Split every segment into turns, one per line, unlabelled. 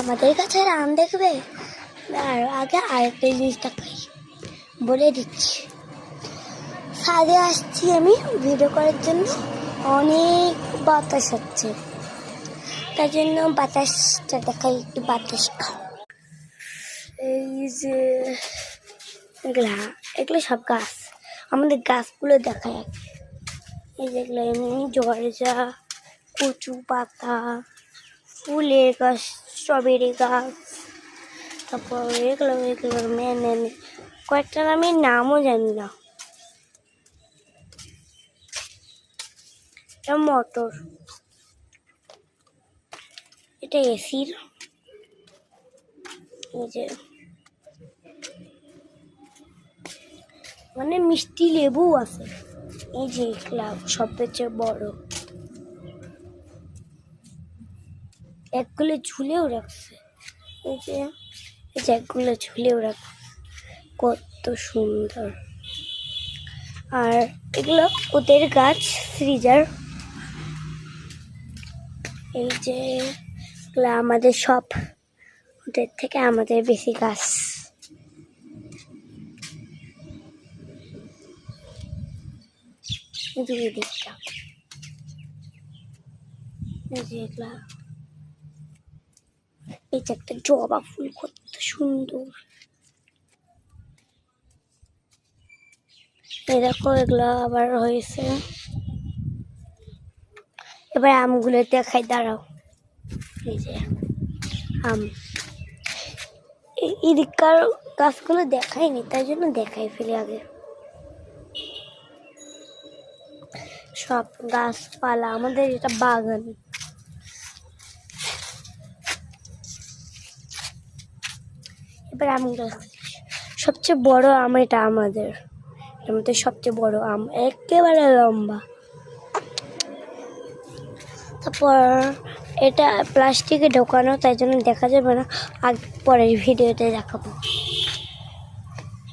আমাদের কাছে আম দেখবে আর আগে আরেকটা জিনিস দেখাই বলে দিচ্ছি। ছাদে আসছি আমি ভিডিও করার জন্য, অনেক বাতাস হচ্ছে, তার জন্য বাতাসটা দেখাই, একটু বাতাস খাও। এই যে এগুলো সব গাছ, আমাদের গাছগুলো দেখায়। এই যেগুলো এমনি জর্জা, কচু পাতা, ফুলের গাছ, স্ট্রবেরি গাছ, তারপর এগুলো মেনে কয়েকটার আমি নামও জানি না। এটা মটর, এটা এসির। এই যে মানে মিষ্টি লেবু আছে। এই যে সবচেয়ে বড়, একগুলো ঝুলেও রাখছে। এই যে একগুলো ঝুলেও রাখছে, কত সুন্দর। আর এগুলো ওদের গাছ, ফ্রিজার। এই যে আমাদের সব, ওদের থেকে আমাদের বেশি গাছ। দুই দিকটা এই যে এগুলা, এই যে একটা জবা ফুল, কত সুন্দর। এই দেখো এগুলা আবার হয়েছে। এবার আমগুলো দেখাই, দাঁড়াও। এই যে আম, এদিককার গাছগুলো দেখাইনি, তাই জন্য দেখাই ফেলি আগে। সব গাছপালা, আমাদের এটা বাগান। এবার আমগুলো, সবচেয়ে বড় আম এটা আমাদের, এর মধ্যে সবচেয়ে বড় আম, একেবারে লম্বা। তারপর এটা প্লাস্টিকে ঢোকানো, তাই জন্য দেখা যাবে না, আর পরের ভিডিওতে দেখাবো।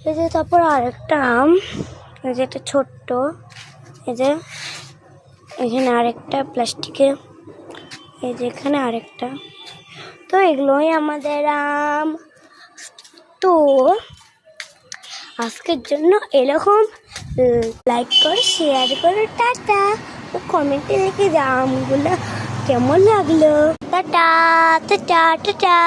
এই যে তারপর আরেকটা আম, এই যে একটা ছোট্ট, এই যে এখানে আরেকটা প্লাস্টিকে, এই যে এখানে আরেকটা। তো এগুলোই আমাদের আম। তো আজকের জন্য এরকম লাইক করো, শেয়ার করো, টাটা, ও কমেন্টে লিখে দাও আমগুলো কেমন লাগলো। Tata tata tata.